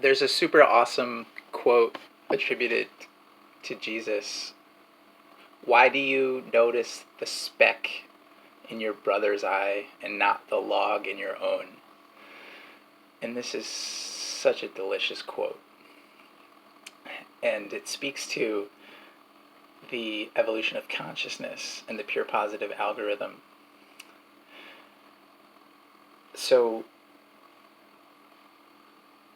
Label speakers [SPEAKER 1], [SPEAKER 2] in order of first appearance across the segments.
[SPEAKER 1] There's a super awesome quote attributed to Jesus. Why do you notice the speck in your brother's eye and not the log in your own? And this is such a delicious quote. And it speaks to the evolution of consciousness and the pure positive algorithm. So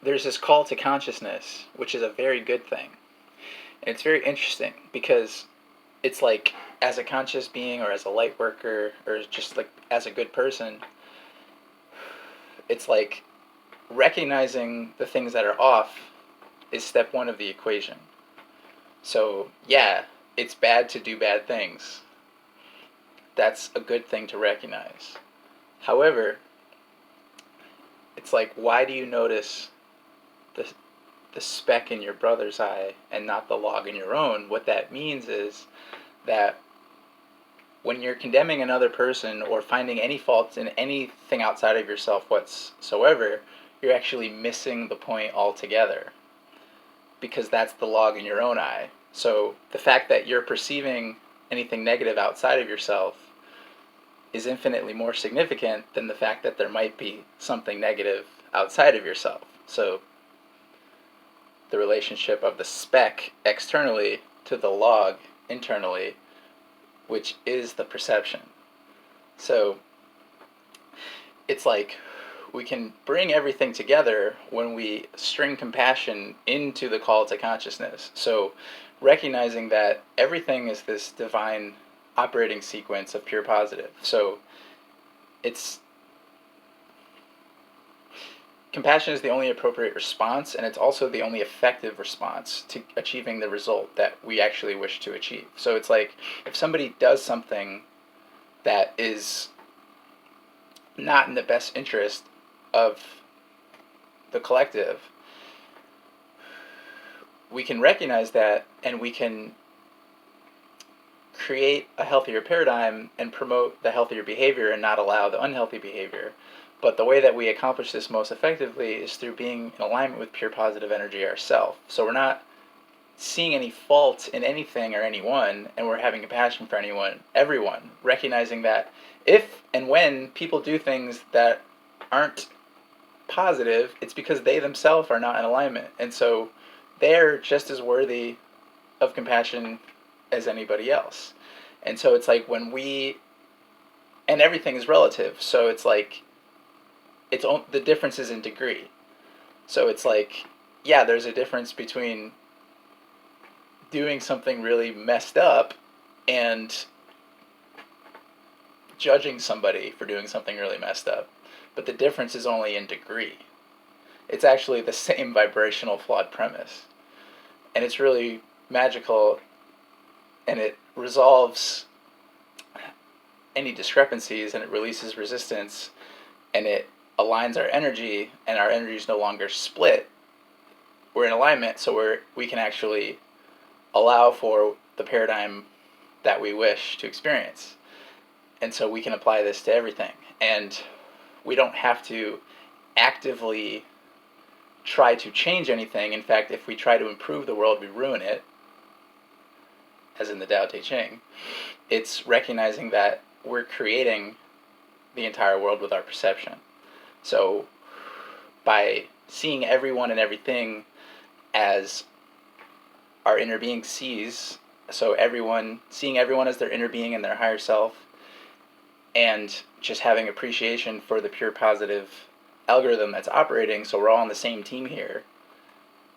[SPEAKER 1] there's this call to consciousness, which is a very good thing. And it's very interesting because it's like, as a conscious being or as a light worker or just like as a good person, it's like recognizing the things that are off is step one of the equation. So yeah, it's bad to do bad things. That's a good thing to recognize. However, it's like, why do you notice the speck in your brother's eye and not the log in your own? What that means is that when you're condemning another person or finding any faults in anything outside of yourself whatsoever, you're actually missing the point altogether, because that's the log in your own eye. So the fact that you're perceiving anything negative outside of yourself is infinitely more significant than the fact that there might be something negative outside of yourself. So the relationship of the speck externally to the log internally, which is the perception. So it's like we can bring everything together when we string compassion into the call to consciousness. So recognizing that everything is this divine operating sequence of pure positive. So compassion is the only appropriate response, and it's also the only effective response to achieving the result that we actually wish to achieve. So it's like, if somebody does something that is not in the best interest of the collective, we can recognize that and we can create a healthier paradigm and promote the healthier behavior and not allow the unhealthy behavior. But the way that we accomplish this most effectively is through being in alignment with pure positive energy ourselves. So we're not seeing any fault in anything or anyone, and we're having compassion for everyone, recognizing that if and when people do things that aren't positive, it's because they themselves are not in alignment. And so they're just as worthy of compassion as anybody else. And so it's like and everything is relative. So it's like, the difference is in degree. So it's like, yeah, there's a difference between doing something really messed up and judging somebody for doing something really messed up. But the difference is only in degree. It's actually the same vibrational flawed premise. And it's really magical, and it resolves any discrepancies, and it releases resistance, and it aligns our energy, and our energy is no longer split. We're in alignment, so we can actually allow for the paradigm that we wish to experience. And so we can apply this to everything. And we don't have to actively try to change anything. In fact, if we try to improve the world, we ruin it, as in the Tao Te Ching. It's recognizing that we're creating the entire world with our perception. So by seeing everyone and everything as our inner being sees, so seeing everyone as their inner being and their higher self, and just having appreciation for the pure positive algorithm that's operating, so we're all on the same team here.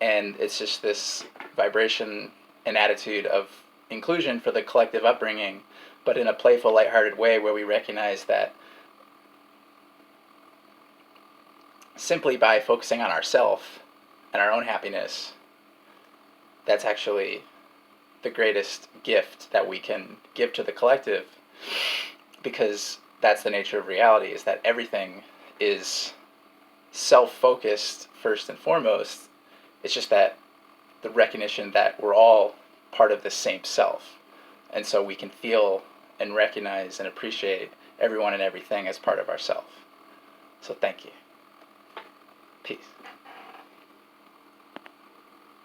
[SPEAKER 1] And it's just this vibration and attitude of inclusion for the collective upbringing, but in a playful, lighthearted way where we recognize that simply by focusing on ourselves and our own happiness, that's actually the greatest gift that we can give to the collective, because that's the nature of reality, is that everything is self-focused first and foremost. It's just that the recognition that we're all part of the same self, and so we can feel and recognize and appreciate everyone and everything as part of ourself. So thank you. Peace.